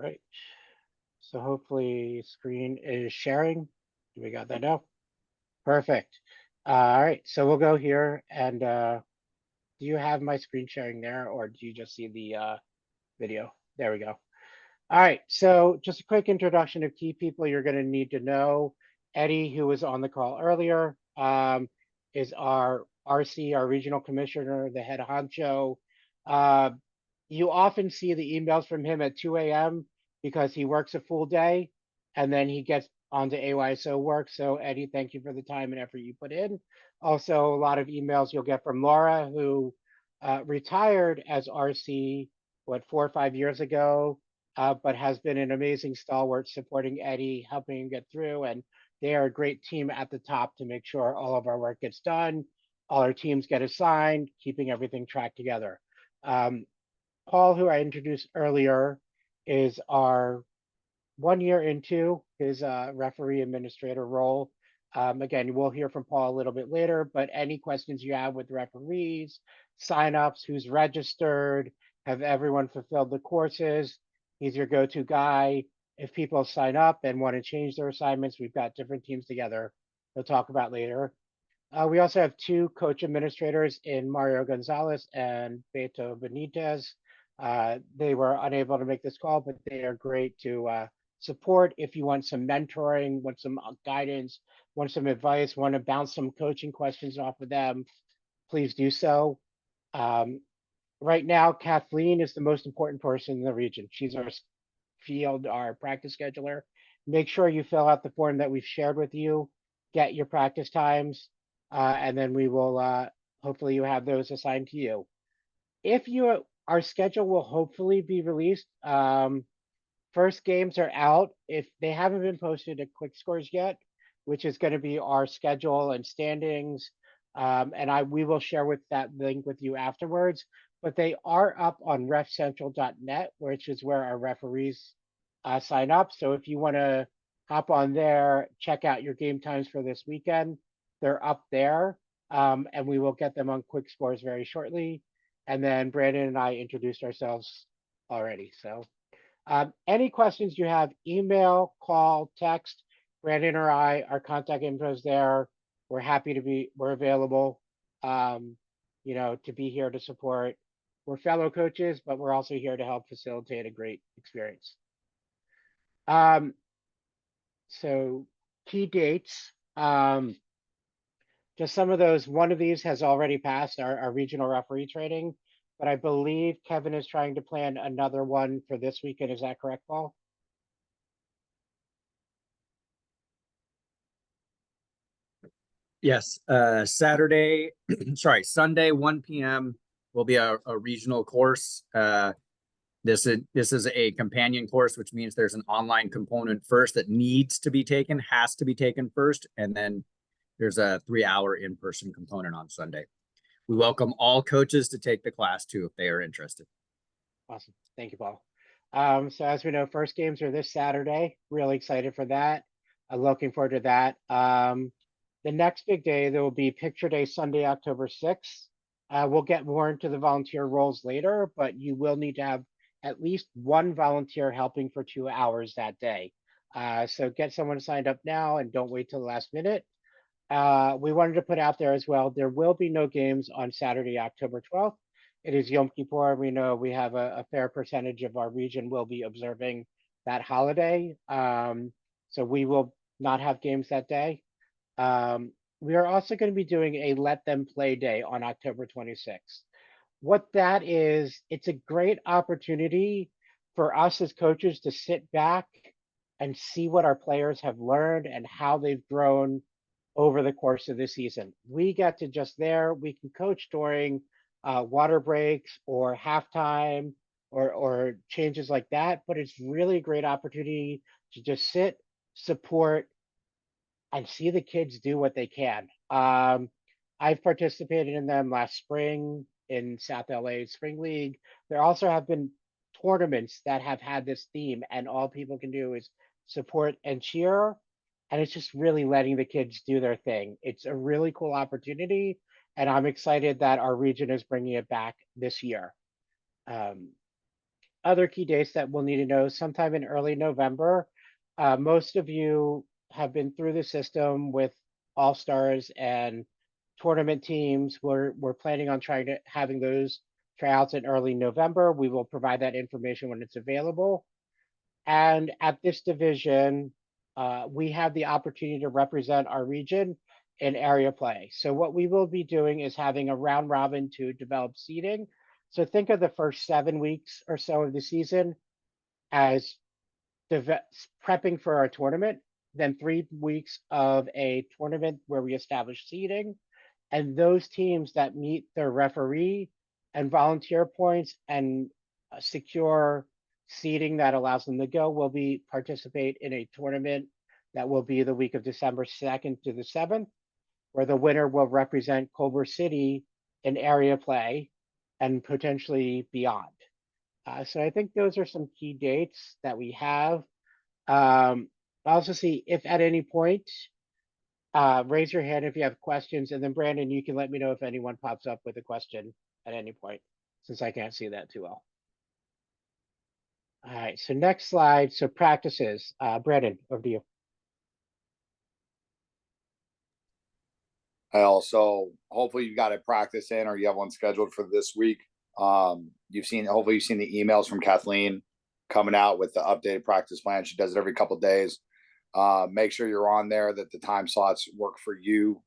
right. So hopefully screen is sharing. We got that now. Perfect. All right. So we'll go here and do you have my screen sharing there or do you just see the video? There we go. All right. So just a quick introduction of key people you're going to need to know. Eddie, who was on the call earlier, is our RC, our regional commissioner, the head honcho. Uh, you often see the emails from him at 2 a.m. because he works a full day and then he gets onto AYSO work. So Eddie, thank you for the time and effort you put in. Also, a lot of emails you'll get from Laura, who retired as RC, what, 4 or 5 years ago, but has been an amazing stalwart supporting Eddie, helping him get through. And they are a great team at the top to make sure all of our work gets done, all our teams get assigned, keeping everything tracked together. Paul, who I introduced earlier, is our 1 year into his referee administrator role. Again, we'll hear from Paul a little bit later, but any questions you have with referees, signups, who's registered, have everyone fulfilled the courses, he's your go-to guy. If people sign up and want to change their assignments, we've got different teams together we'll talk about later. We also have two coach administrators in Mario Gonzalez and Beto Benitez. They were unable to make this call, but they are great to support if you want some mentoring, want some guidance, want some advice, want to bounce some coaching questions off of them, please do so. Um, right now, Kathleen is the most important person in the region. She's our field, our practice scheduler. Make sure you fill out the form that we've shared with you, get your practice times, and then we will, hopefully you have those assigned to you. If you, our schedule will hopefully be released. First games are out. If they haven't been posted at Quick Scores yet, which is going to be our schedule and standings, and we will share with that link with you afterwards. But they are up on refcentral.net, which is where our referees sign up. So if you want to hop on there, check out your game times for this weekend, they're up there, and we will get them on Quick Scores very shortly. And then Brandon and I introduced ourselves already. So any questions you have, email, call, text, Brandon or I, our contact info is there. We're available, to be here to support. We're fellow coaches, but we're also here to help facilitate a great experience. So key dates, just some of those, one of these has already passed our regional referee training, but I believe Kevin is trying to plan another one for this weekend. Is that correct, Paul? Yes, Sunday, 1 p.m. will be a regional course. This is a companion course, which means there's an online component first that has to be taken first, and then there's a 3-hour in-person component on Sunday. We welcome all coaches to take the class too if they are interested. Awesome. Thank you, Paul. So as we know, first games are this Saturday. Really excited for that. I'm looking forward to that. The next big day, there will be Picture Day, Sunday, October 6th. We'll get more into the volunteer roles later, but you will need to have at least one volunteer helping for 2 hours that day. So get someone signed up now and don't wait till the last minute. We wanted to put out there as well, there will be no games on Saturday, October 12th. It is Yom Kippur. We know we have a fair percentage of our region will be observing that holiday. So we will not have games that day. We are also going to be doing a Let Them Play Day on October 26th. What that is, it's a great opportunity for us as coaches to sit back and see what our players have learned and how they've grown over the course of the season. We get to just there, we can coach during water breaks or halftime or changes like that, but it's really a great opportunity to just sit, support, and see the kids do what they can. I've participated in them last spring in South LA Spring League. There also have been tournaments that have had this theme, and all people can do is support and cheer. And it's just really letting the kids do their thing. It's a really cool opportunity, and I'm excited that our region is bringing it back this year. other key dates that we'll need to know sometime in early November. Most of you have been through the system with all stars and tournament teams. We're planning on trying to having those tryouts in early November. We will provide that information when it's available. And at this division, we have the opportunity to represent our region in area play. So what we will be doing is having a round robin to develop seeding. So think of the first 7 weeks or so of the season as prepping for our tournament, then 3 weeks of a tournament where we establish seeding, and those teams that meet their referee and volunteer points and secure seeding that allows them to go will be participate in a tournament that will be the week of December 2nd to the 7th, where the winner will represent Culver City in area play and potentially beyond. So I think those are some key dates that we have. Also see if at any point, raise your hand if you have questions, and then Brandon, you can let me know if anyone pops up with a question at any point, since I can't see that too well. All right, so next slide. So practices. Brandon, over to you. So hopefully you got a practice in or you have one scheduled for this week. Hopefully you've seen the emails from Kathleen coming out with the updated practice plan. She does it every couple of days. Make sure you're on there, that the time slots work for you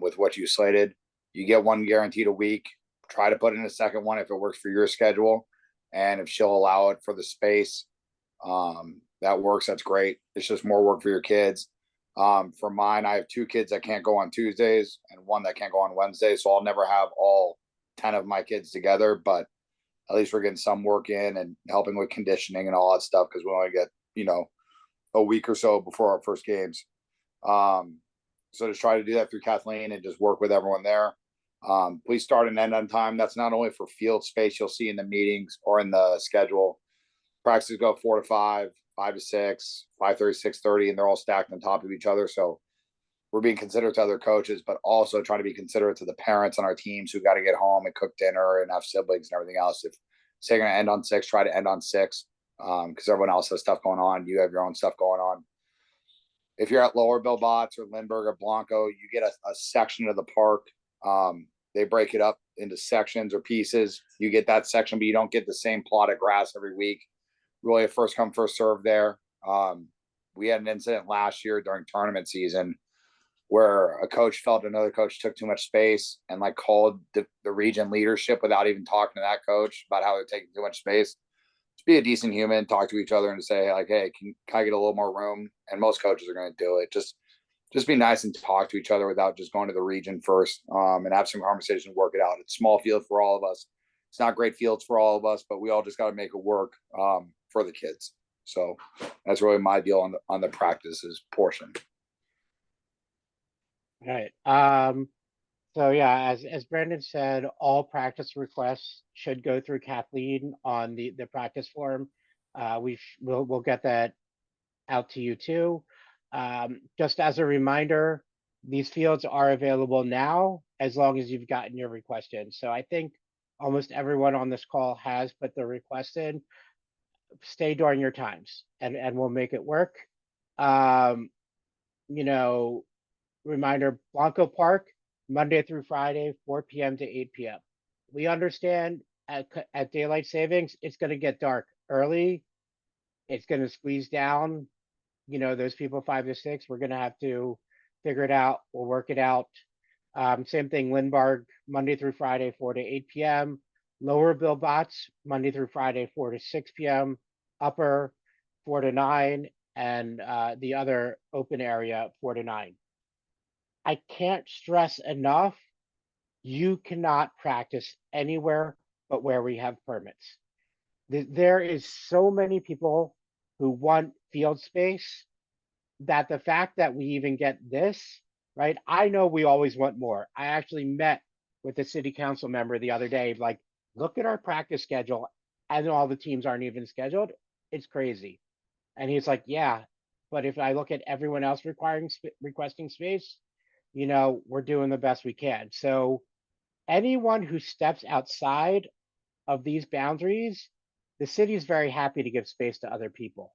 with what you slated. You get one guaranteed a week. Try to put in a second one if it works for your schedule. And if she'll allow it for the space, that works. That's great. It's just more work for your kids. For mine, I have 2 kids that can't go on Tuesdays and one that can't go on Wednesdays. So I'll never have all 10 of my kids together, but at least we're getting some work in and helping with conditioning and all that stuff, because we only get, a week or so before our first games. So just try to do that through Kathleen and just work with everyone there. Please start and end on time. That's not only for field space you'll see in the meetings or in the schedule. Practices go 4 to 5, 5 to 6, 5:30, 6:30, and they're all stacked on top of each other. So we're being considerate to other coaches, but also trying to be considerate to the parents on our teams who got to get home and cook dinner and have siblings and everything else. If say you're going to end on 6, try to end on 6, because everyone else has stuff going on. You have your own stuff going on. If you're at Lower Bill Bots or Lindbergh or Blanco, you get a section of the park. They break it up into sections or pieces. You get that section, but you don't get the same plot of grass every week. Really a first come, first serve there. We had an incident last year during tournament season where a coach felt another coach took too much space and called the region leadership without even talking to that coach about how they're taking too much space. Just be a decent human, talk to each other and say hey, can I get a little more room? And most coaches are going to do it. Just be nice and talk to each other without just going to the region first, and have some conversation, work it out. It's small field for all of us. It's not great fields for all of us, but we all just got to make it work for the kids. So that's really my deal on the practices portion. All right. So yeah, as Brandon said, all practice requests should go through Kathleen on the practice form. We'll get that out to you too. Just as a reminder, these fields are available now as long as you've gotten your request in. So I think almost everyone on this call has put their request in. Stay during your times and we'll make it work. Reminder, Blanco Park, Monday through Friday, 4 p.m. to 8 p.m. We understand at daylight savings, it's going to get dark early. It's going to squeeze down, those people 5 to 6. We're going to have to figure it out. We'll work it out. Same thing, Lindbergh, Monday through Friday, 4 to 8 p.m. Lower Bill Bots, Monday through Friday, 4 to 6 p.m. Upper, 4 to 9. And the other open area, 4 to 9. I can't stress enough, you cannot practice anywhere but where we have permits. There is so many people who want field space that the fact that we even get this, right? I know we always want more. I actually met with a city council member the other day, look at our practice schedule and all the teams aren't even scheduled. It's crazy. And he's like, yeah, but if I look at everyone else requesting space, we're doing the best we can. So anyone who steps outside of these boundaries the city is very happy to give space to other people,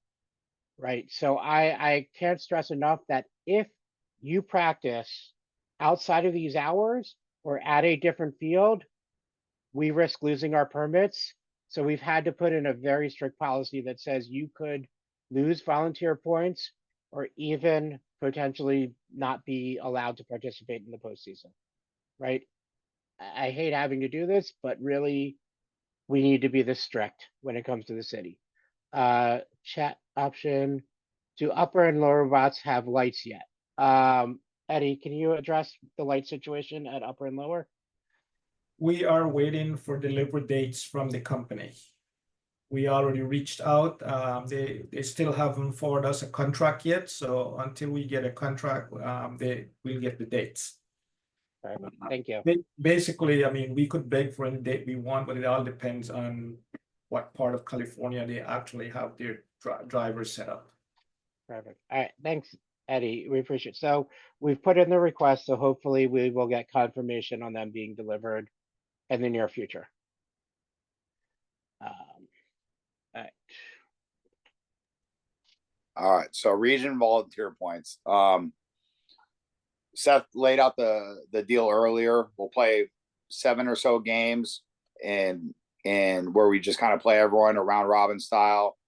right? So I can't stress enough that if you practice outside of these hours or at a different field, we risk losing our permits. So we've had to put in a very strict policy that says you could lose volunteer points or even potentially not be allowed to participate in the postseason, right? I hate having to do this, but really we need to be this strict when it comes to the city. Chat option. Do upper and lower bots have lights yet? Eddie, can you address the light situation at upper and lower? We are waiting for delivery dates from the company. We already reached out. They still haven't forwarded us a contract yet. So until we get a contract, they will get the dates. Perfect. Thank you. Basically, I mean, we could beg for any date we want, but it all depends on what part of California they actually have their drivers set up. Perfect. All right. Thanks, Eddie. We appreciate it. So we've put in the request, so hopefully we will get confirmation on them being delivered in the near future. All right. All right, so region volunteer points. Seth laid out the deal earlier. We'll play 7 or so games and where we just kind of play everyone around robin style.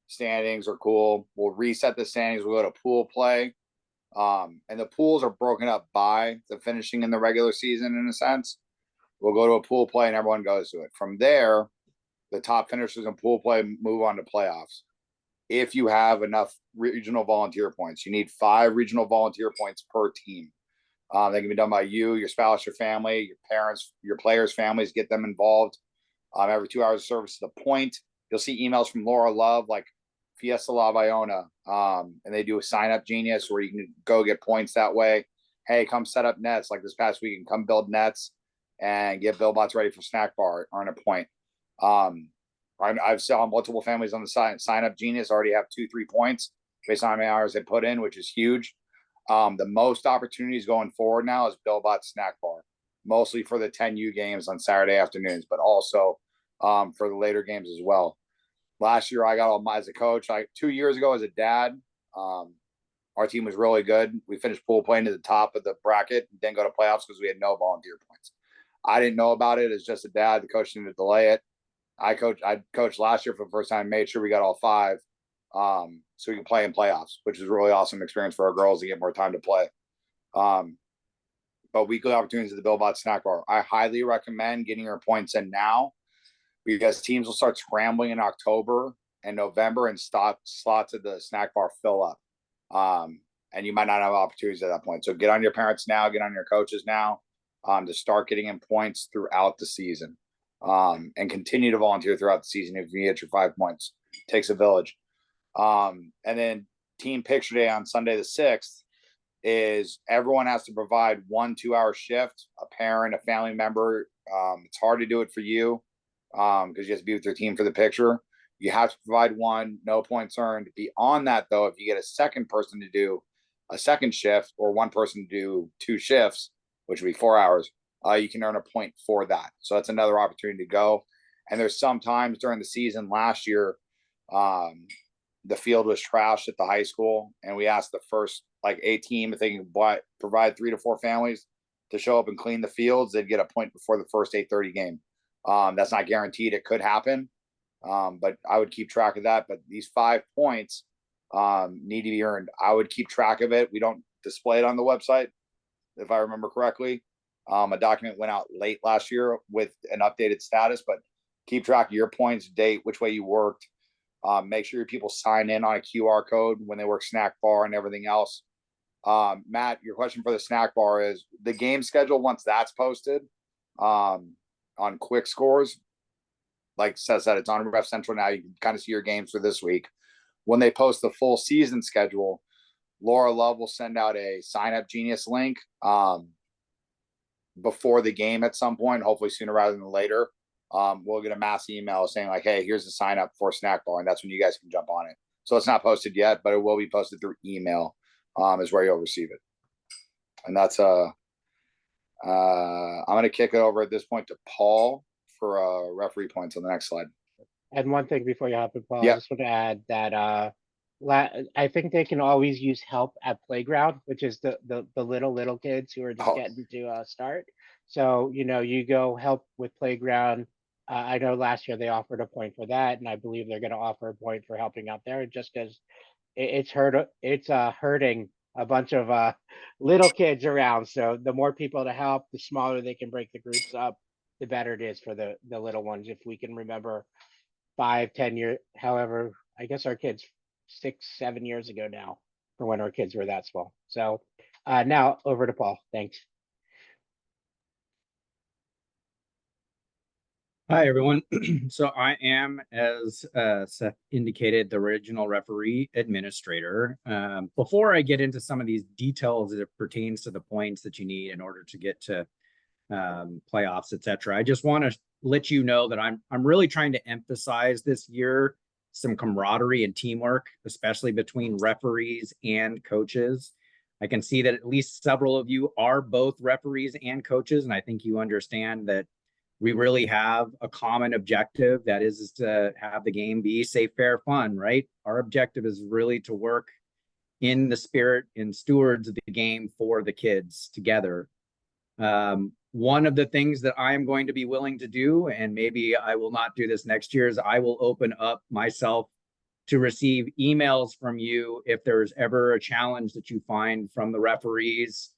Standings are cool. We'll reset the standings. We'll go to pool play. And the pools are broken up by the finishing in the regular season in a sense. We'll go to a pool play and everyone goes to it. From there, the top finishers in pool play move on to playoffs. If you have enough regional volunteer points, you need 5 regional volunteer points per team. They can be done by you, your spouse, your family, your parents, your players' families, get them involved. Every 2 hours of service to the point. You'll see emails from Laura Love, like Fiesta La Iona, and they do a sign up genius where you can go get points that way. Hey, come set up nets like this past week and come build nets and get BillBots ready for snack bar on a point. I've saw multiple families on the sign up genius already have 2-3 points based on how many hours they put in, which is huge. The most opportunities going forward now is BillBots snack bar, mostly for the 10U games on Saturday afternoons, but also for the later games as well. Last year, I got all as a coach. 2 years ago, as a dad, our team was really good. We finished pool playing to the top of the bracket and didn't go to playoffs because we had no volunteer points. I didn't know about it as just a dad. The coach needed to delay it. I coached last year for the first time, made sure we got all 5 so we can play in playoffs, which is a really awesome experience for our girls to get more time to play. But weekly opportunities at the BillBots snack bar. I highly recommend getting your points in now because teams will start scrambling in October and November and slots at the snack bar fill up. And you might not have opportunities at that point. So get on your parents now, get on your coaches now to start getting in points throughout the season. And continue to volunteer throughout the season if you get your 5 points. It takes a village. And then team picture day on Sunday the 6th is everyone has to provide 1 2-hour shift, a parent, a family member. It's hard to do it for you because you have to be with your team for the picture. You have to provide 1, no points earned. Beyond that, though, if you get a second person to do a second shift or 1 person to do 2 shifts, which would be 4 hours, you can earn a point for that. So that's another opportunity to go. And there's some times during the season last year, the field was trashed at the high school, and we asked the first A team if they can provide 3 to 4 families to show up and clean the fields. They'd get a point before the first 8:30 game. That's not guaranteed. It could happen, but I would keep track of that. But these 5 points need to be earned. I would keep track of it. We don't display it on the website, if I remember correctly. A document went out late last year with an updated status, but keep track of your points, date, which way you worked. Make sure your people sign in on a QR code when they work snack bar and everything else. Matt, your question for the snack bar is the game schedule. Once that's posted on Quick Scores, like Seth said, it's on Ref Central now. You can kind of see your games for this week. When they post the full season schedule, Laura Love will send out a sign up genius link before the game at some point, hopefully sooner rather than later. We'll get a mass email saying like, hey, here's the sign up for snack bar. And that's when you guys can jump on it. So it's not posted yet, but it will be posted through email is where you'll receive it. And that's I'm going to kick it over at this point to Paul for referee points on the next slide. And one thing before you hop in, Paul, I Yeah. just want to add that I think they can always use help at playground, which is the little kids who are just Oh, getting to start. So you go help with playground. I know last year they offered a point for that, and I believe they're going to offer a point for helping out there, just because it's hurting a bunch of little kids around. So the more people to help, the smaller they can break the groups up, the better it is for the little ones. If we can remember 5, 10 years, however, I guess our kids 6, 7 years ago now, for when our kids were that small. So now over to Paul. Thanks. Hi, everyone. So I am, as Seth indicated, the original referee administrator. Before I get into some of these details as it pertains to the points that you need in order to get to playoffs, etc., I just want to let you know that I'm really trying to emphasize this year some camaraderie and teamwork, especially between referees and coaches. I can see that at least several of you are both referees and coaches, and I think you understand that we really have a common objective, that is to have the game be safe, fair, fun, right? Our objective is really to work in the spirit and stewards of the game for the kids together. One of the things that I am going to be willing to do, and maybe I will not do this next year, is I will open up myself to receive emails from you if there's ever a challenge that you find from the referees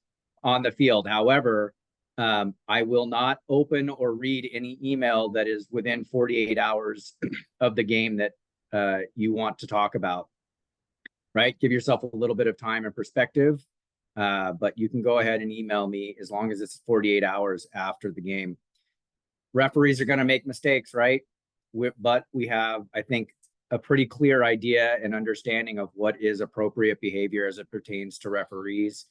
on the field. However, I will not open or read any email that is within 48 hours of the game that you want to talk about, right? Give yourself a little bit of time and perspective, but you can go ahead and email me as long as it's 48 hours after the game. Referees are going to make mistakes, right? But we have, I think, a pretty clear idea and understanding of what is appropriate behavior as it pertains to referees.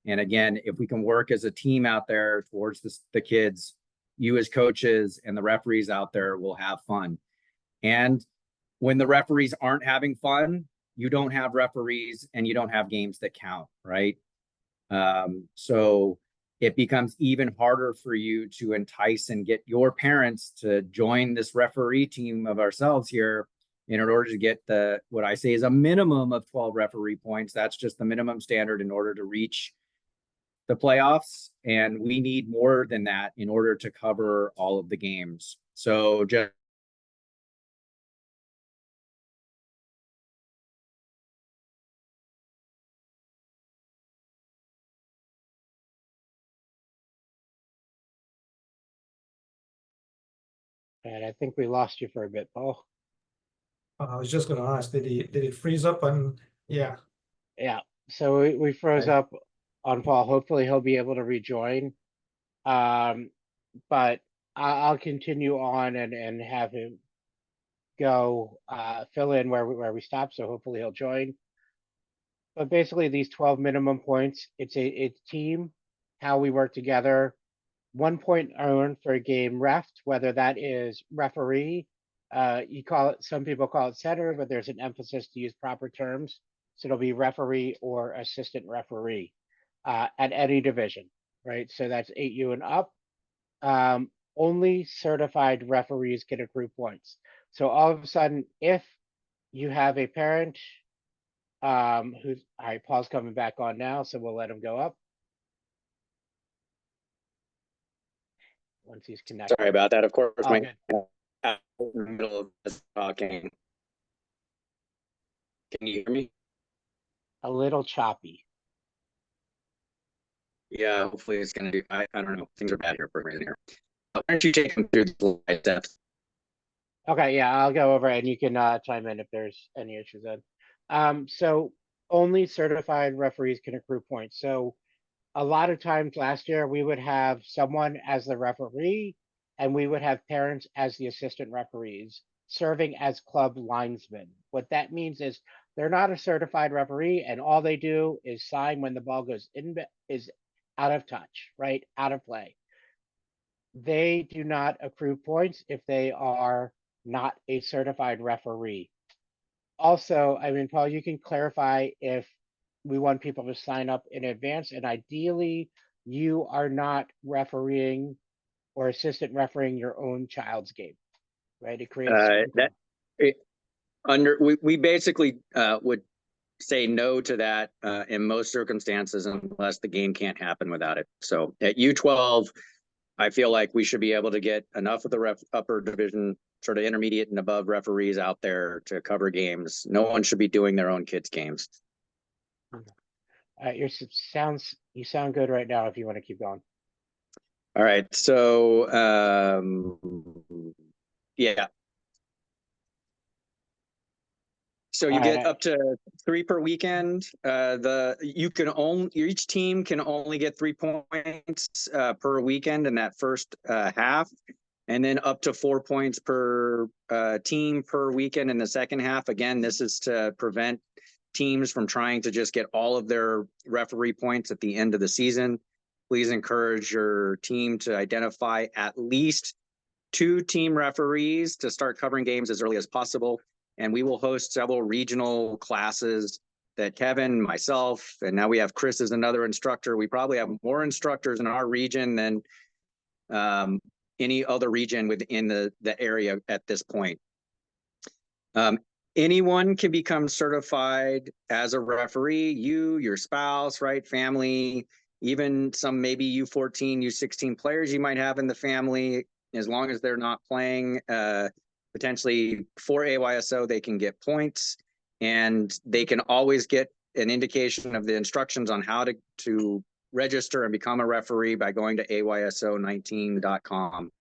And again, if we can work as a team out there towards the kids, you as coaches and the referees out there will have fun. And when the referees aren't having fun, you don't have referees and you don't have games that count, right? So it becomes even harder for you to entice and get your parents to join this referee team of ourselves here in order to get what I say is a minimum of 12 referee points. That's just the minimum standard in order to reach the playoffs, and we need more than that in order to cover all of the games. So just And I think we lost you for a bit, Paul. I was just gonna ask, did it freeze up? And yeah, Yeah. So we froze Okay. up on Paul. Hopefully he'll be able to rejoin. But I'll continue on and have him go fill in where we stopped. So hopefully he'll join. But basically, these 12 minimum points, it's team, how we work together. 1 point earned for a game ref, whether that is referee. You call it, some people call it setter, but there's an emphasis to use proper terms. So it'll be referee or assistant referee at any division, right? So that's 8U and up. Only certified referees can accrue points. So all of a sudden, if you have a parent who's, all right, Paul's coming back on now, so we'll let him go up once he's connected. sorry about that. Of course, All my good. in the middle of this talking. Can you hear me? A little choppy. Yeah, hopefully it's gonna do. I don't know. Things are bad here for a reason here. Why don't you take them through the steps? Okay, yeah, I'll go over and you can chime in if there's any issues then. So only certified referees can accrue points. So a lot of times last year we would have someone as the referee and we would have parents as the assistant referees serving as club linesmen. What that means is they're not a certified referee and all they do is sign when the ball goes is out of touch, right? Out of play. They do not accrue points if they are not a certified referee. Also, I mean, Paul, you can clarify if we want people to sign up in advance, and ideally, you are not refereeing or assistant refereeing your own child's game, right? It creates That We basically would say no to that in most circumstances unless the game can't happen without it. So at U12, I feel like we should be able to get enough of the upper division, sort of intermediate and above referees out there to cover games. No one should be doing their own kids' games. You sound good right now if you want to keep going. All right, so yeah. So you get up to 3 per weekend. Each team can only get 3 points per weekend in that first half, and then up to 4 points per team per weekend in the second half. Again, this is to prevent teams from trying to just get all of their referee points at the end of the season. Please encourage your team to identify at least 2 team referees to start covering games as early as possible. And we will host several regional classes that Kevin, myself, and now we have Chris as another instructor. We probably have more instructors in our region than any other region within the area at this point. Anyone can become certified as a referee, your spouse, right, family, even some maybe U14, U16 players you might have in the family, as long as they're not playing potentially for AYSO, they can get points, and they can always get an indication of the instructions on how to register and become a referee by going to AYSO19.com.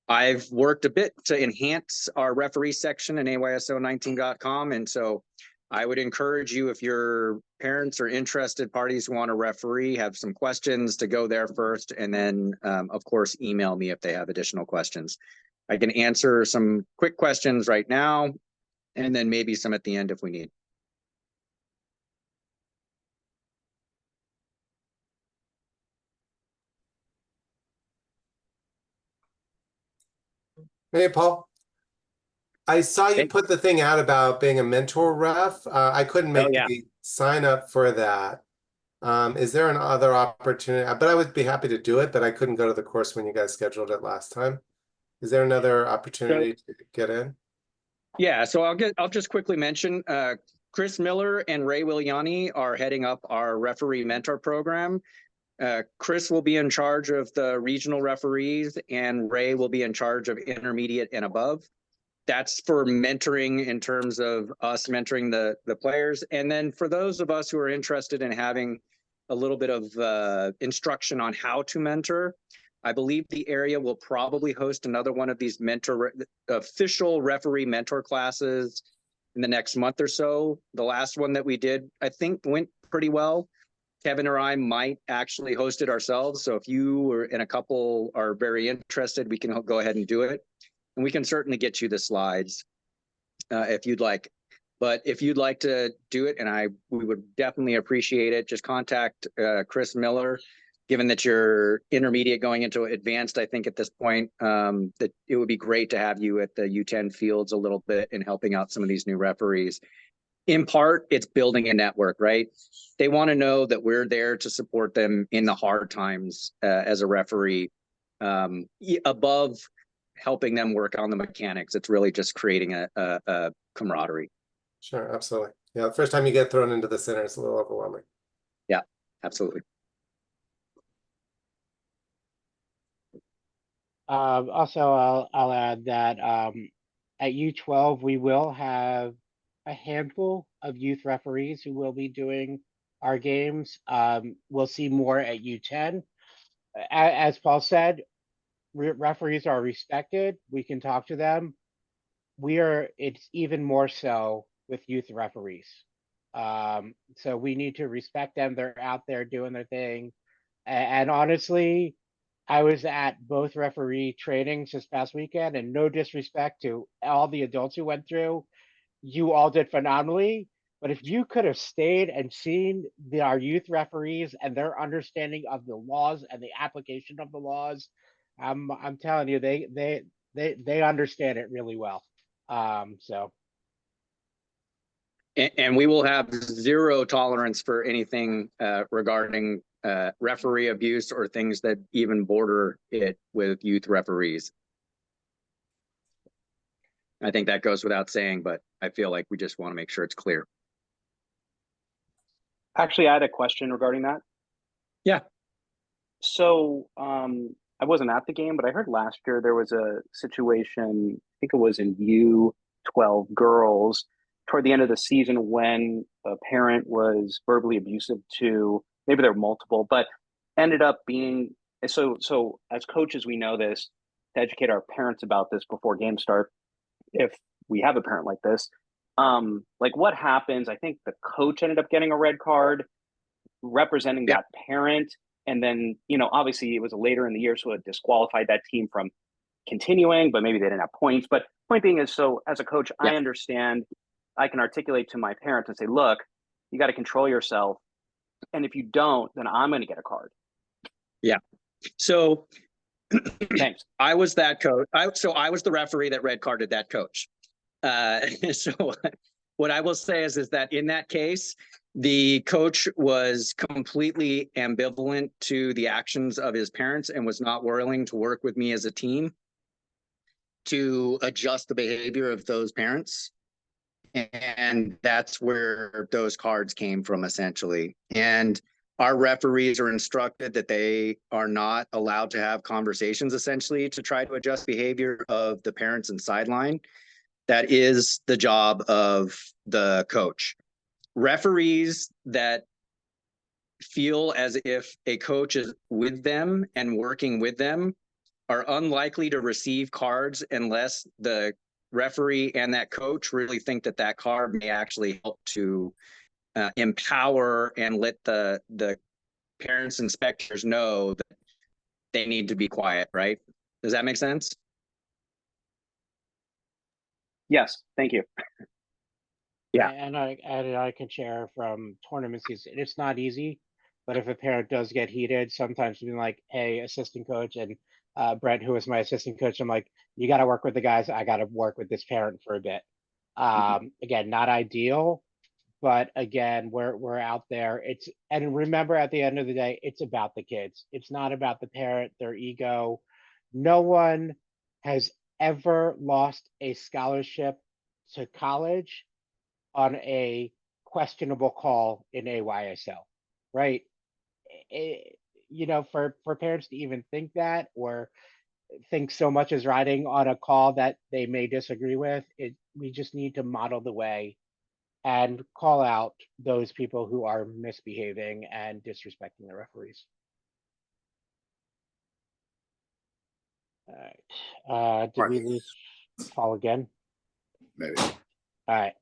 I've worked a bit to enhance our referee section in AYSO19.com, and so I would encourage you, if your parents or interested parties who want to referee have some questions, to go there first, and then, of course, email me if they have additional questions. I can answer some quick questions right now, and then maybe some at the end if we need. Hey, Paul. I saw you Hey. put the thing out about being a mentor ref. I couldn't make yeah. the sign up for that. Is there another opportunity? But I would be happy to do it, but I couldn't go to the course when you guys scheduled it last time. Is there another opportunity to get in? Yeah, so I'll just quickly mention Chris Miller and Ray Williani are heading up our referee mentor program. Chris will be in charge of the regional referees, and Ray will be in charge of intermediate and above. That's for mentoring in terms of us mentoring the players. And then for those of us who are interested in having a little bit of instruction on how to mentor, I believe the area will probably host another one of these official referee mentor classes in the next month or so. The last one that we did, I think, went pretty well. Kevin or I might actually host it ourselves. So if you or and a couple are very interested, we can go ahead and do it. And we can certainly get you the slides if you'd like. But if you'd like to do it, and we would definitely appreciate it, just contact Chris Miller. Given that you're intermediate going into advanced, I think at this point that it would be great to have you at the U10 fields a little bit and helping out some of these new referees. In part, it's building a network, right? They want to know that we're there to support them in the hard times as a referee. Above helping them work on the mechanics, it's really just creating a camaraderie. Sure, absolutely. Yeah, the first time you get thrown into the center, it's a little overwhelming. Yeah, absolutely. Also, I'll add that at U12 we will have a handful of youth referees who will be doing our games. We'll see more at U10. As Paul said, referees are respected. We can talk to them. It's even more so with youth referees. So we need to respect them. They're out there doing their thing. And honestly, I was at both referee trainings this past weekend, and no disrespect to all the adults who went through, you all did phenomenally. But if you could have stayed and seen our youth referees and their understanding of the laws and the application of the laws, I'm telling you, they understand it really well. So. And we will have zero tolerance for anything regarding referee abuse or things that even border it with youth referees. I think that goes without saying, but I feel like we just want to make sure it's clear. Actually, I had a question regarding that. Yeah. So, I wasn't at the game, but I heard last year there was a situation, I think it was in U12 girls, toward the end of the season when a parent was verbally abusive to, maybe there were multiple, but ended up being, so as coaches, we know this, to educate our parents about this before games start, if we have a parent like this. Like what happens? I think the coach ended up getting a red card representing Yeah. that parent. And then, obviously it was later in the year, so it disqualified that team from continuing, but maybe they didn't have points. But point being is, so as a coach, Yeah. I understand, I can articulate to my parent and say, look, you got to control yourself. And if you don't, then I'm going to get a card. Yeah. So Thanks. I was that coach. I was the referee that red carded that coach. So what I will say is that in that case, the coach was completely ambivalent to the actions of his parents and was not willing to work with me as a team to adjust the behavior of those parents. And that's where those cards came from, essentially. And our referees are instructed that they are not allowed to have conversations, essentially, to try to adjust behavior of the parents and sideline. That is the job of the coach. Referees that feel as if a coach is with them and working with them are unlikely to receive cards unless the referee and that coach really think that that card may actually help to empower and let the parents and spectators know that they need to be quiet, right? Does that make sense? Yes. Thank you. Yeah. And I can share from tournament season. It's not easy, but if a parent does get heated, sometimes being like, hey, assistant coach, and Brent, who was my assistant coach, I'm like, you got to work with the guys. I got to work with this parent for a bit. Again, not ideal, but again, we're out there. And remember, at the end of the day, it's about the kids. It's not about the parent, their ego. No one has ever lost a scholarship to college on a questionable call in AYSO, right? For parents to even think that, or think so much is riding on a call that they may disagree with, we just need to model the way and call out those people who are misbehaving and disrespecting the referees. All right. Did we lose Paul again? Maybe. All right.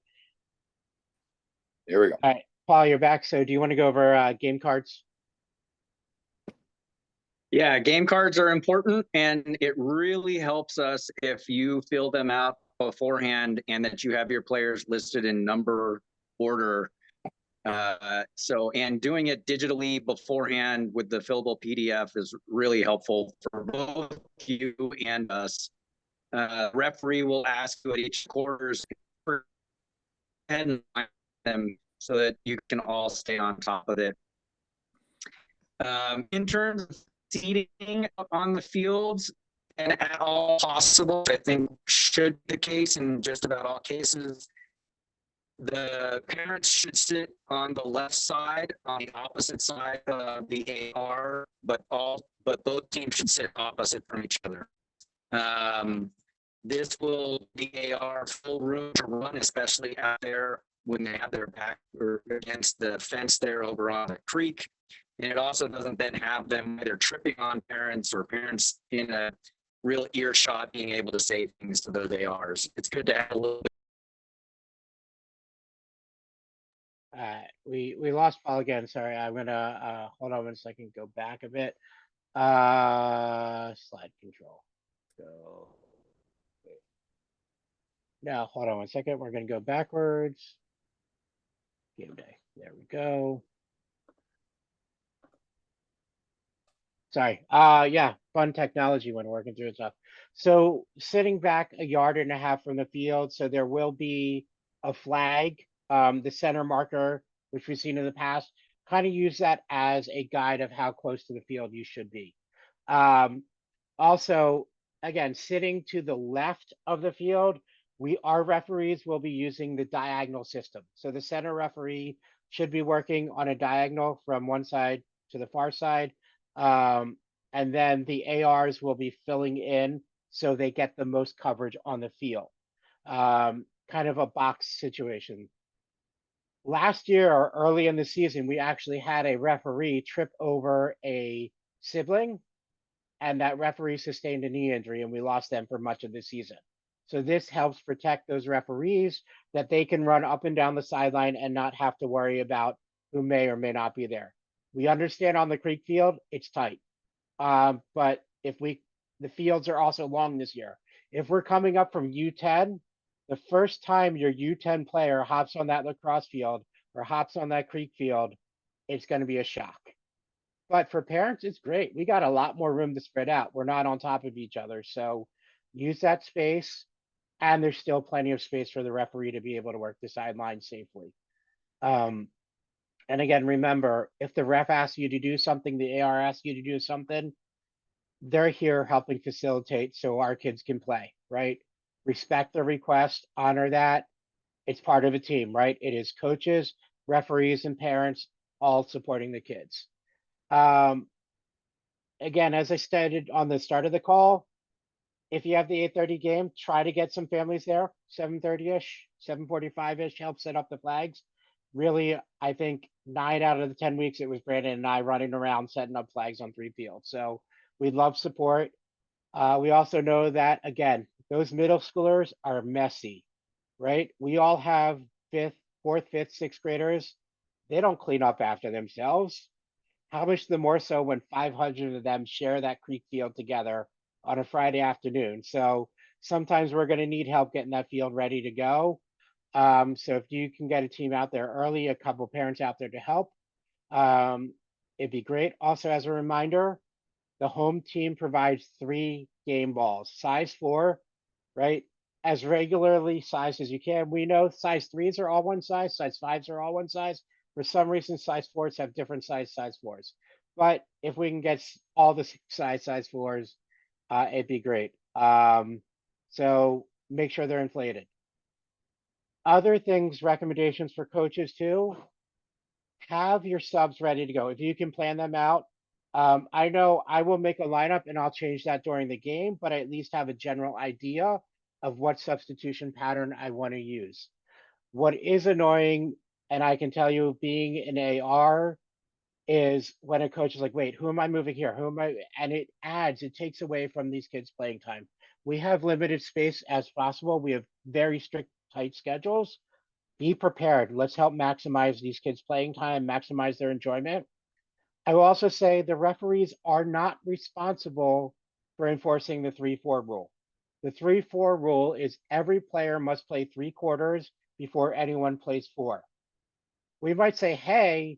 Here we go. All right, Paul, you're back. So do you want to go over game cards? Yeah, game cards are important, and it really helps us if you fill them out beforehand and that you have your players listed in number order. And doing it digitally beforehand with the fillable PDF is really helpful for both you and us. Referee will ask you at each quarters and them so that you can all stay on top of it. In terms of seating on the fields, and at all possible, I think should be the case in just about all cases, the parents should sit on the left side, on the opposite side of the AR, but both teams should sit opposite from each other. This will the AR full room to run, especially out there when they have their back or against the fence there over on the creek. And it also doesn't then have them either tripping on parents or parents in a real earshot being able to say things to those ARs. It's good to have a little bit. We lost Paul again. Sorry, I'm gonna hold on 1 second, go back a bit. Slide control. Go. Wait. Now hold on 1 second. We're gonna go backwards. Game day. There we go. Sorry. Yeah, fun technology when working through stuff. So sitting back 1.5 yards from the field, so there will be a flag. The center marker, which we've seen in the past, kind of use that as a guide of how close to the field you should be. Also, again, sitting to the left of the field, Our referees will be using the diagonal system. So the center referee should be working on a diagonal from one side to the far side. And then the ARs will be filling in so they get the most coverage on the field. Kind of a box situation. Last year or early in the season, we actually had a referee trip over a sibling, and that referee sustained a knee injury, and we lost them for much of the season. So this helps protect those referees that they can run up and down the sideline and not have to worry about who may or may not be there. We understand on the creek field, it's tight. But the fields are also long this year. If we're coming up from U10, the first time your U10 player hops on that lacrosse field or hops on that creek field, it's going to be a shock. But for parents, it's great. We got a lot more room to spread out. We're not on top of each other. So use that space. And there's still plenty of space for the referee to be able to work the sideline safely. And again, remember, if the ref asks you to do something, the AR asks you to do something, they're here helping facilitate so our kids can play, right? Respect the request, honor that. It's part of a team, right? It is coaches, referees, and parents all supporting the kids. Again, as I stated on the start of the call, if you have the 8:30 game, try to get some families there, 7:30-ish, 7:45-ish, help set up the flags. Really, I think 9 out of the 10 weeks it was Brandon and I running around setting up flags on 3 fields. So we love support. We also know that, again, those middle schoolers are messy, right? We all have 4th, 5th, 6th graders. They don't clean up after themselves. How much the more so when 500 of them share that creek field together on a Friday afternoon. So sometimes we're going to need help getting that field ready to go. So if you can get a team out there early, a couple parents out there to help, it'd be great. Also, as a reminder, the home team provides 3 game balls, size 4, right? As regularly sized as you can. We know size 3s are all one size 5s are all one size. For some reason, size 4s have different size 4s. But if we can get all the size 4s, it'd be great. So make sure they're inflated. Other things, recommendations for coaches too, have your subs ready to go. If you can plan them out, I know I will make a lineup and I'll change that during the game, but I at least have a general idea of what substitution pattern I want to use. What is annoying, and I can tell you being an AR, is when a coach is like, wait, who am I moving here? Who am I? And it takes away from these kids' playing time. We have limited space as possible. We have very strict, tight schedules. Be prepared. Let's help maximize these kids' playing time, maximize their enjoyment. I will also say the referees are not responsible for enforcing the 3-4 rule. The 3-4 rule is every player must play 3 quarters before anyone plays 4. We might say, hey,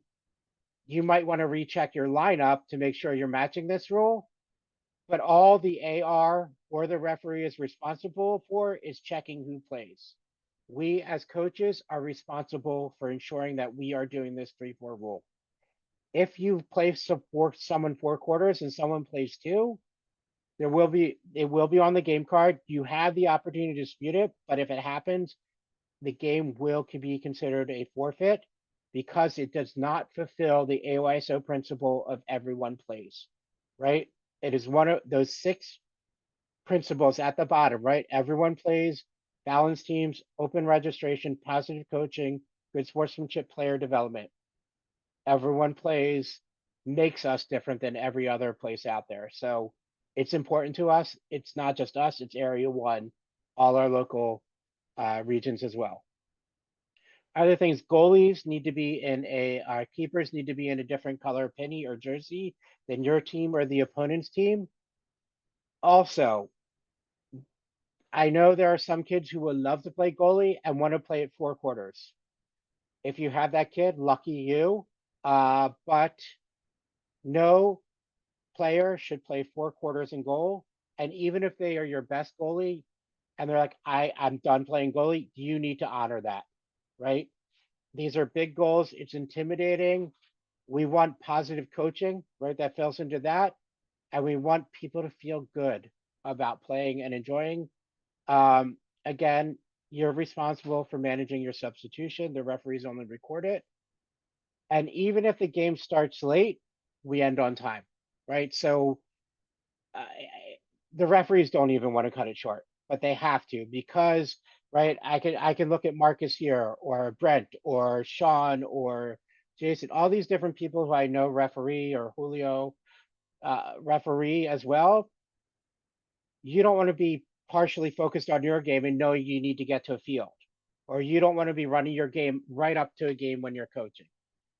you might want to recheck your lineup to make sure you're matching this rule. But all the AR or the referee is responsible for is checking who plays. We as coaches are responsible for ensuring that we are doing this 3-4 rule. If you play someone 4 quarters and someone plays 2, it will be on the game card. You have the opportunity to dispute it, but if it happens, the game will be considered a forfeit because it does not fulfill the AYSO principle of everyone plays, right? It is one of those 6 principles at the bottom, right? Everyone plays, balanced teams, open registration, positive coaching, good sportsmanship, player development. Everyone plays makes us different than every other place out there. So it's important to us. It's not just us, it's Area 1, all our local regions as well. Other things, goalies need to be keepers need to be in a different color penny or jersey than your team or the opponent's team. Also, I know there are some kids who would love to play goalie and want to play it 4 quarters. If you have that kid, lucky you. But no player should play 4 quarters in goal. And even if they are your best goalie and they're like, I'm done playing goalie, you need to honor that, right? These are big goals. It's intimidating. We want positive coaching, right? That falls into that. And we want people to feel good about playing and enjoying. Again, you're responsible for managing your substitution. The referees only record it. And even if the game starts late, we end on time, right? So the referees don't even want to cut it short, but they have to because, right? I can look at Marcus here, or Brent, or Sean, or Jason, all these different people who I know referee, or Julio referee as well. You don't want to be partially focused on your game and know you need to get to a field, or you don't want to be running your game right up to a game when you're coaching,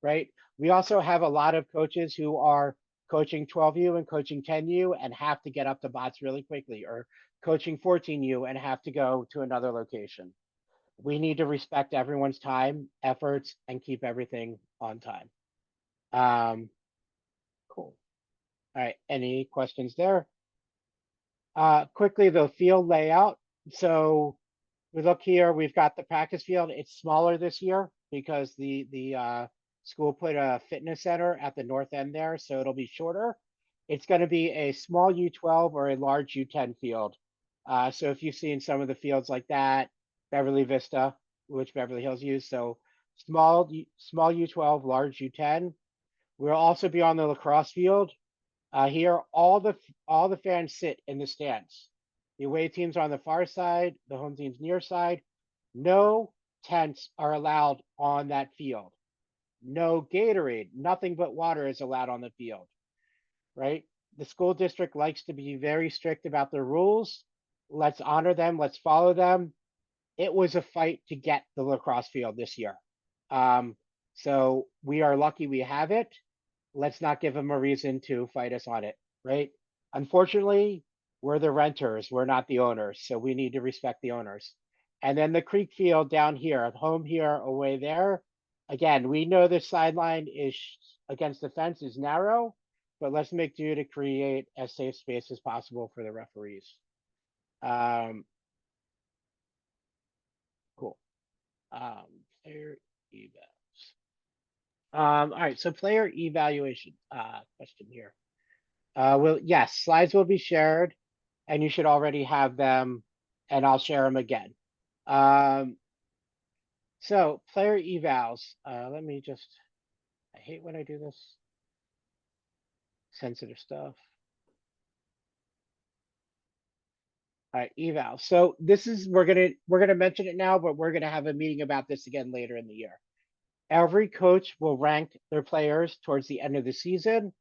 right? We also have a lot of coaches who are coaching 12U and coaching 10U and have to get up to bots really quickly, or coaching 14U and have to go to another location. We need to respect everyone's time, efforts, and keep everything on time. Cool. All right, any questions there? Quickly, the field layout. So we look here, we've got the practice field. It's smaller this year because the school put a fitness center at the north end there, so it'll be shorter. It's going to be a small U12 or a large U10 field. So if you've seen some of the fields like that, Beverly Vista, which Beverly Hills used, so small U12, large U10. We'll also be on the lacrosse field. Here, all the fans sit in the stands. The away teams are on the far side, the home team's near side. No tents are allowed on that field. No Gatorade, nothing but water is allowed on the field, right? The school district likes to be very strict about their rules. Let's honor them, let's follow them. It was a fight to get the lacrosse field this year. So we are lucky we have it. Let's not give them a reason to fight us on it, right? Unfortunately, we're the renters, we're not the owners, so we need to respect the owners. And then the creek field down here, home here, away there. Again, we know the sideline is against the fence is narrow, but let's make do to create as safe space as possible for the referees. Cool. Player evals. All right, so player evaluation question here. Yes, slides will be shared, and you should already have them, and I'll share them again. So player evals. Let me just. I hate when I do this. Sensitive stuff. All right, eval. So this is we're gonna mention it now, but we're gonna have a meeting about this again later in the year. Every coach will rank their players towards the end of the season.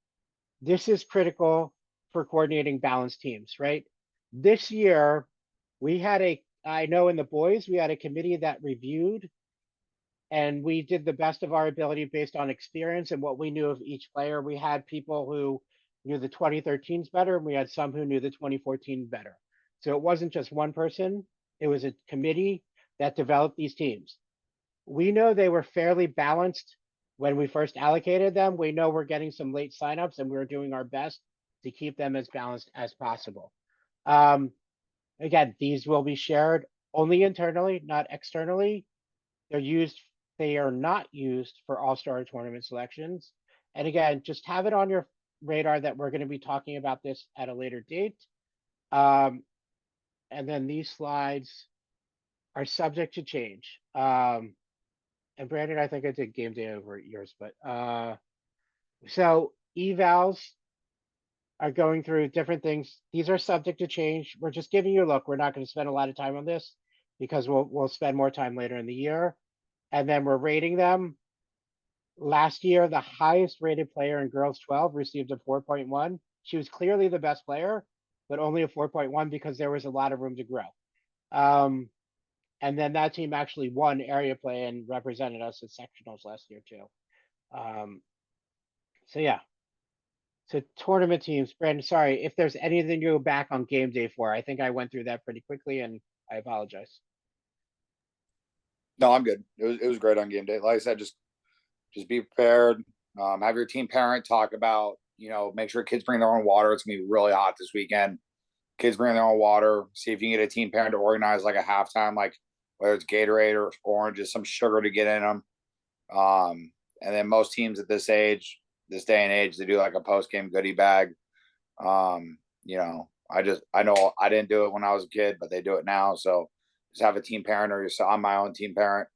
This is critical for coordinating balanced teams, right? This year, I know in the boys, we had a committee that reviewed, and we did the best of our ability based on experience and what we knew of each player. We had people who knew the 2013s better, and we had some who knew the 2014 better. So it wasn't just one person, it was a committee that developed these teams. We know they were fairly balanced when we first allocated them. We know we're getting some late signups, and we're doing our best to keep them as balanced as possible. Again, these will be shared only internally, not externally. They are not used for all-star tournament selections. And again, just have it on your radar that we're going to be talking about this at a later date. And then these slides are subject to change. And Brandon, I think I did game day over yours, but so evals are going through different things. These are subject to change. We're just giving you a look. We're not going to spend a lot of time on this because we'll spend more time later in the year. And then we're rating them. Last year, the highest rated player in girls 12 received a 4.1. She was clearly the best player, but only a 4.1 because there was a lot of room to grow. And then that team actually won area play and represented us at sectionals last year too. So yeah. So tournament teams, Brandon, sorry, if there's anything to go back on game day for, I think I went through that pretty quickly and I apologize. No, I'm good. It was great on game day. Like I said, just be prepared. Have your team parent talk about, make sure kids bring their own water. It's gonna be really hot this weekend. Kids bring their own water. See if you can get a team parent to organize like a halftime, like whether it's Gatorade or oranges, some sugar to get in them. And then most teams at this day and age, they do like a post game goodie bag. I know I didn't do it when I was a kid, but they do it now. So just have a team parent, or just I'm my own team parent.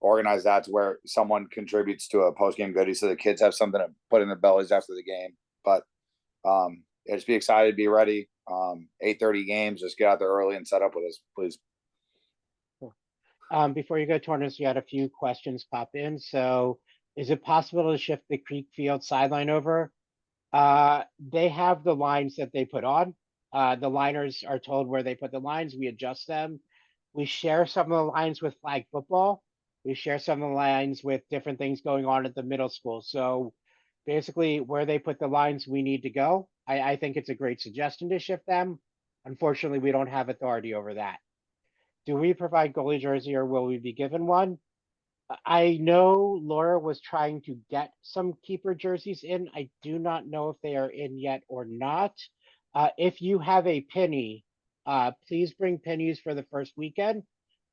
Organize that to where someone contributes to a post game goodie, so the kids have something to put in their bellies after the game. But just be excited, be ready. 8:30 games. Just get out there early and set up with us, please. Before you go to tournaments, you had a few questions pop in. So is it possible to shift the Creek Field sideline over? They have the lines that they put on. The liners are told where they put the lines. We adjust them. We share some of the lines with flag football. We share some of the lines with different things going on at the middle school. So basically where they put the lines, we need to go. I think it's a great suggestion to shift them. Unfortunately, we don't have authority over that. Do we provide goalie jersey or will we be given one? I know Laura was trying to get some keeper jerseys in. I do not know if they are in yet or not. If you have a penny, please bring pennies for the first weekend.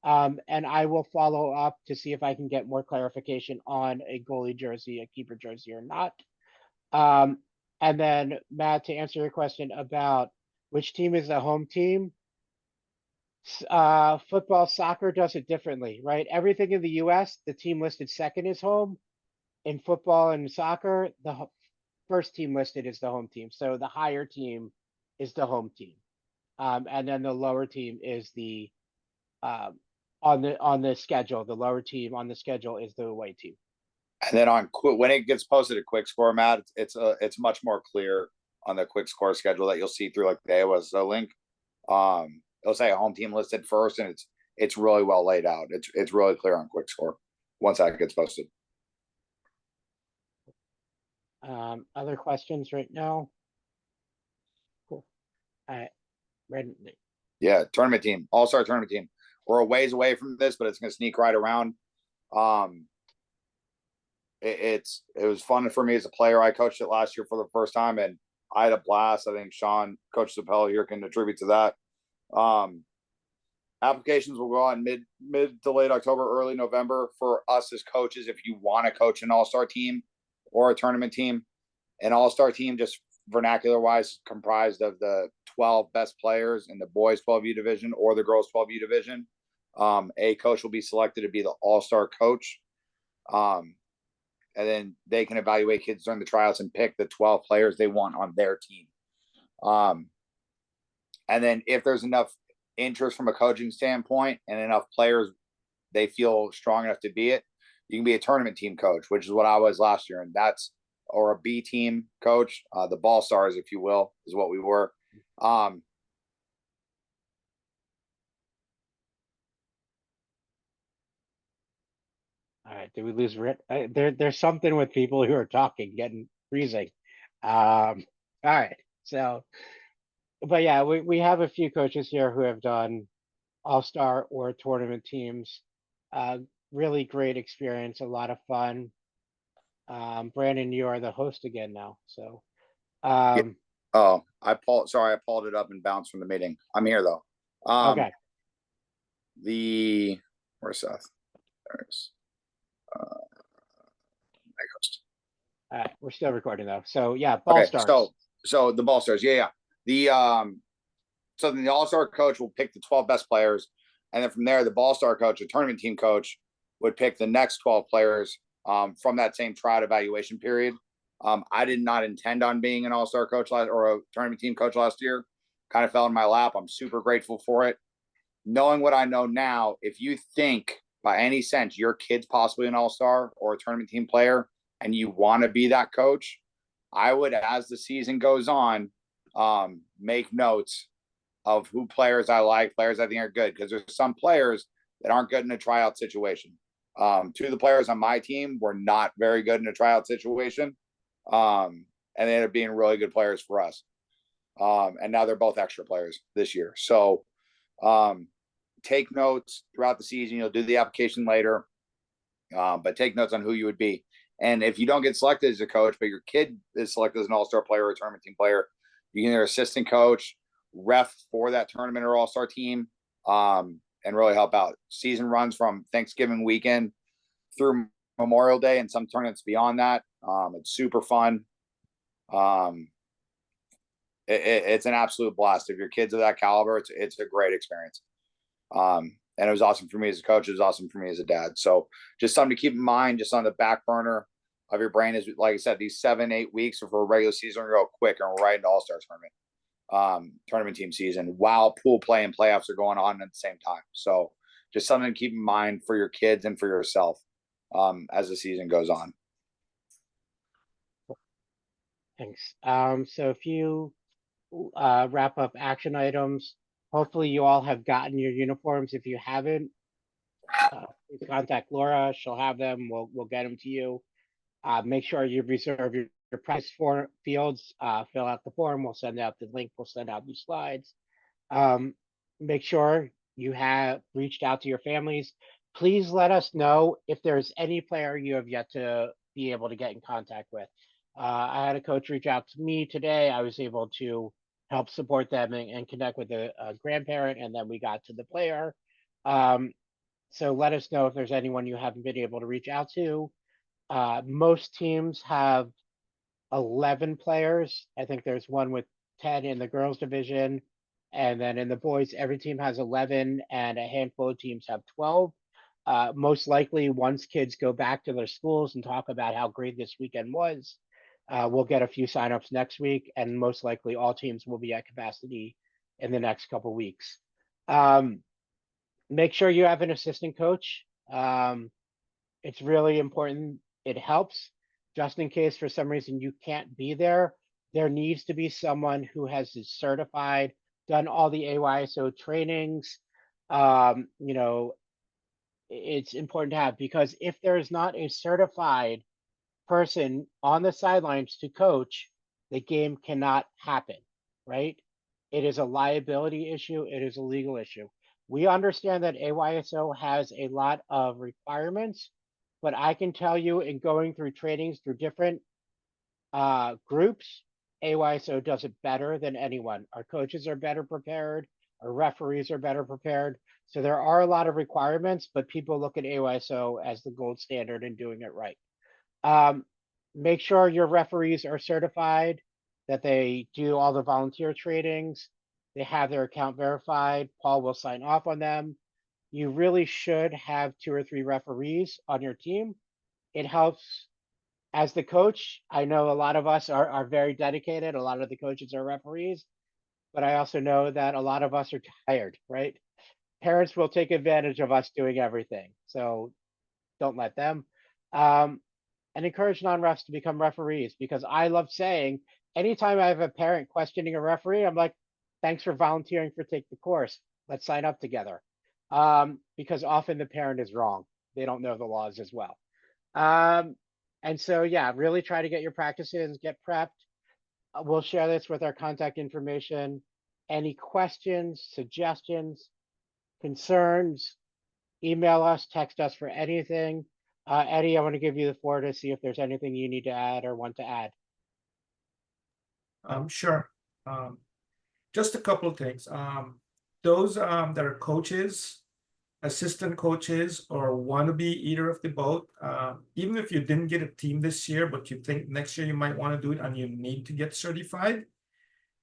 And I will follow up to see if I can get more clarification on a goalie jersey, a keeper jersey or not. And then Matt, to answer your question about which team is the home team, football, soccer does it differently, right? Everything in the US, the team listed second is home. In football and soccer, the first team listed is the home team. So the higher team is the home team. And then the lower team is the on the schedule. The lower team on the schedule is the away team. And then when it gets posted to Quick Score, Matt, it's much more clear on the Quick Score schedule that you'll see through like the AYSO link. It'll say home team listed first, and it's really well laid out. It's really clear on Quick Score once that gets posted. Other questions right now? Cool. All right, ready. Yeah, tournament team, all-star tournament team. We're a ways away from this, but it's going to sneak right around. It was fun for me as a player. I coached it last year for the first time, and I had a blast. I think Sean, Coach Sapel here, can attribute to that. Applications will go on mid to late October, early November for us as coaches. If you want to coach an all-star team or a tournament team, an all-star team, just vernacular wise, comprised of the 12 best players in the boys 12U division or the girls 12U division. A coach will be selected to be the all-star coach. And then they can evaluate kids during the tryouts and pick the 12 players they want on their team. And then if there's enough interest from a coaching standpoint and enough players they feel strong enough to be it, you can be a tournament team coach, which is what I was last year. And or a B team coach, the Ball Stars, if you will, is what we were. All right, did we lose Rick? There's something with people who are talking, getting freezing. All right, so, but yeah, we have a few coaches here who have done all-star or tournament teams. Really great experience, a lot of fun. Brandon, you are the host again now, so. Oh, I pulled it up and bounced from the meeting. I'm here though. Okay. Where's Seth? There it is. All right, we're still recording though. So yeah, Ball Stars. So the Ball Stars, yeah. So then the all-star coach will pick the 12 best players, and then from there, the Ball Star coach, a tournament team coach, would pick the next 12 players from that same tryout evaluation period. I did not intend on being an all-star coach or a tournament team coach last year. Kind of fell in my lap. I'm super grateful for it. Knowing what I know now, if you think by any sense your kid's possibly an all-star or a tournament team player and you want to be that coach, I would, as the season goes on, make notes of who players I like, players I think are good, because there's some players that aren't good in a tryout situation. Two of the players on my team were not very good in a tryout situation. And they ended up being really good players for us. And now they're both extra players this year. So take notes throughout the season. You'll do the application later, but take notes on who you would be. And if you don't get selected as a coach, but your kid is selected as an all-star player or a tournament team player, you can either assistant coach, ref for that tournament or all-star team, and really help out. Season runs from Thanksgiving weekend through Memorial Day and some tournaments beyond that. It's super fun. It's an absolute blast. If your kids are that caliber, it's a great experience. And it was awesome for me as a coach. It was awesome for me as a dad. So just something to keep in mind, just on the back burner of your brain is, like I said, these 7-8 weeks for a regular season go quick, and we're right into All-Star tournament team season while pool play and playoffs are going on at the same time. So just something to keep in mind for your kids and for yourself as the season goes on. Thanks. So if you wrap up action items, hopefully you all have gotten your uniforms. If you haven't, please contact Laura. She'll have them. We'll get them to you. Make sure you reserve your practice fields. Fill out the form. We'll send out the link. We'll send out these slides. Make sure you have reached out to your families. Please let us know if there's any player you have yet to be able to get in contact with. I had a coach reach out to me today. I was able to help support them and connect with a grandparent, and then we got to the player. So let us know if there's anyone you haven't been able to reach out to. Most teams have 11 players. I think there's one with 10 in the girls division. And then in the boys, every team has 11, and a handful of teams have 12. Most likely, once kids go back to their schools and talk about how great this weekend was, we'll get a few signups next week, and most likely all teams will be at capacity in the next couple weeks. Make sure you have an assistant coach. It's really important. It helps. Just in case for some reason you can't be there, there needs to be someone who has is certified, done all the AYSO trainings. You know, it's important to have, because if there is not a certified person on the sidelines to coach, the game cannot happen, right? It is a liability issue. It is a legal issue. We understand that AYSO has a lot of requirements, but I can tell you, in going through trainings through different groups, AYSO does it better than anyone. Our coaches are better prepared. Our referees are better prepared. So there are a lot of requirements, but people look at AYSO as the gold standard in doing it right. Make sure your referees are certified, that they do all the volunteer trainings, they have their account verified. Paul will sign off on them. You really should have 2 or 3 referees on your team. It helps. As the coach, I know a lot of us are very dedicated. A lot of the coaches are referees, but I also know that a lot of us are tired, right? Parents will take advantage of us doing everything, so don't let them. And encourage non-refs to become referees, because I love saying, anytime I have a parent questioning a referee, I'm like, thanks for volunteering for take the course. Let's sign up together. Because often the parent is wrong. They don't know the laws as well. And so, yeah, really try to get your practices, get prepped. We'll share this with our contact information. Any questions, suggestions, concerns, email us, text us for anything. Eddie, I want to give you the floor to see if there's anything you need to add or want to add. Sure. Just a couple of things. Those that are coaches, assistant coaches, or want to be either of the both, even if you didn't get a team this year, but you think next year you might want to do it and you need to get certified,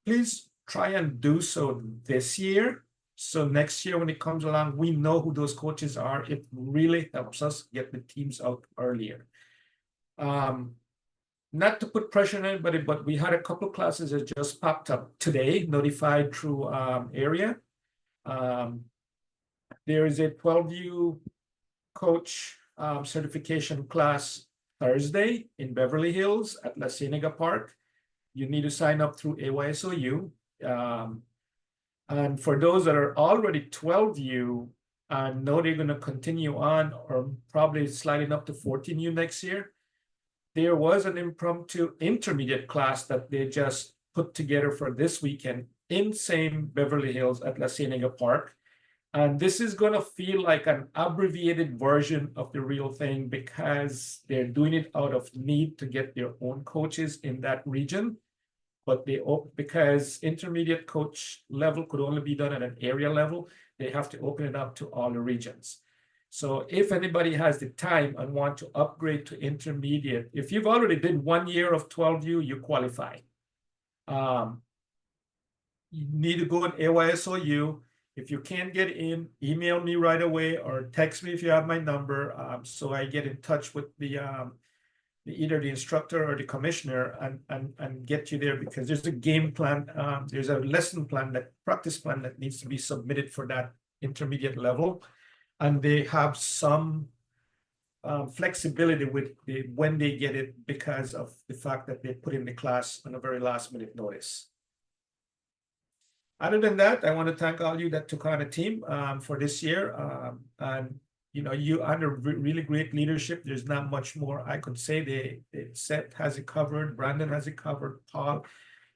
please try and do so this year. So next year when it comes along, we know who those coaches are. It really helps us get the teams out earlier. Not to put pressure on anybody, but we had a couple classes that just popped up today, notified through area. There is a 12U coach certification class Thursday in Beverly Hills at La Cienega Park. You need to sign up through AYSOU. And for those that are already 12U and know they're going to continue on, or probably sliding up to 14U next year, there was an impromptu intermediate class that they just put together for this weekend in same Beverly Hills at La Cienega Park. And this is going to feel like an abbreviated version of the real thing, because they're doing it out of need to get their own coaches in that region. But because intermediate coach level could only be done at an area level, they have to open it up to all the regions. So if anybody has the time and want to upgrade to intermediate, if you've already did 1 year of 12U, you qualify. you need to go on AYSOU. If you can't get in, email me right away or text me if you have my number, so I get in touch with either the instructor or the commissioner and get you there, because there's a game plan, there's a lesson plan, that practice plan that needs to be submitted for that intermediate level. And they have some flexibility with when they get it, because of the fact that they put in the class on a very last minute notice. Other than that, I want to thank all you that took on a team for this year. And you know, you under really great leadership. There's not much more I could say. Seth has it covered. Brandon has it covered. Paul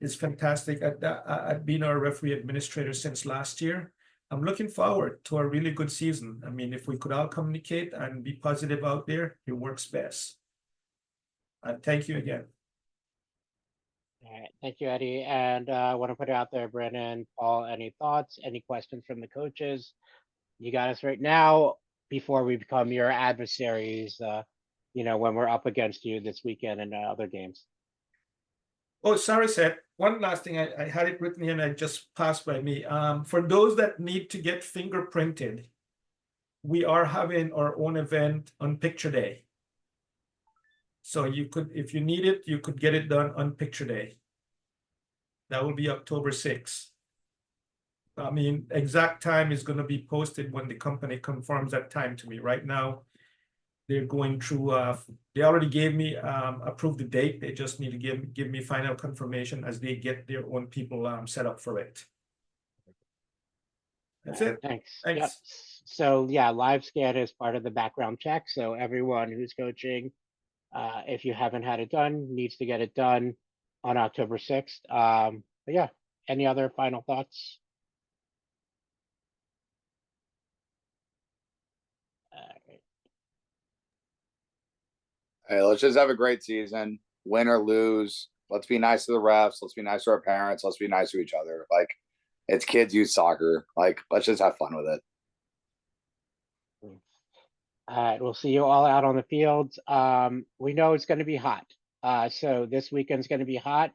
is fantastic at being our referee administrator since last year. I'm looking forward to a really good season. I mean, if we could all communicate and be positive out there, it works best. And thank you again. All right, thank you, Eddie. And I want to put it out there, Brandon, Paul, any thoughts, any questions from the coaches? You got us right now before we become your adversaries, you know, when we're up against you this weekend and other games. Oh, sorry, Seth. One last thing, I had it written here and I just passed by me. For those that need to get fingerprinted, we are having our own event on Picture Day. So you could, if you need it, you could get it done on Picture Day. That will be October 6th. I mean, exact time is going to be posted when the company confirms that time to me. Right now, they're going through, they already gave me, approved the date. They just need to give me final confirmation as they get their own people set up for it. That's All right, it. thanks. Thanks. Yep. So yeah, live scan is part of the background check. So everyone who's coaching, if you haven't had it done, needs to get it done on October 6th. But yeah, any other final thoughts? Right. Hey, let's just have a great season, win or lose. Let's be nice to the refs. Let's be nice to our parents. Let's be nice to each other. Like, it's kids youth soccer. Like, let's just have fun with it. All right, we'll see you all out on the field. We know it's going to be hot. So this weekend's going to be hot.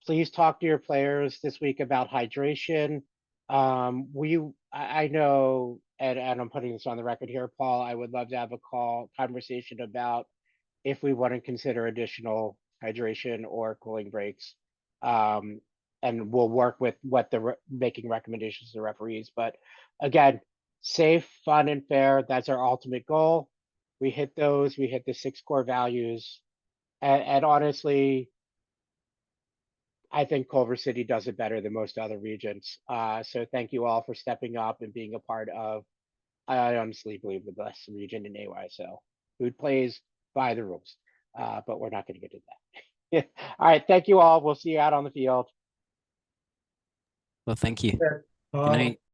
Please talk to your players this week about hydration. I know, and I'm putting this on the record here, Paul, I would love to have a conversation about if we want to consider additional hydration or cooling breaks. And we'll work with what making recommendations to the referees. But again, safe, fun, and fair. That's our ultimate goal. We hit those. We hit the 6 core values. And honestly, I think Culver City does it better than most other regions. So thank you all for stepping up and being a part of, I honestly believe, the best region in AYSO. Who plays by the rules. But we're not going to get into that. All right. Thank you all. We'll see you out on the field. Well, thank you. Yeah. Good night.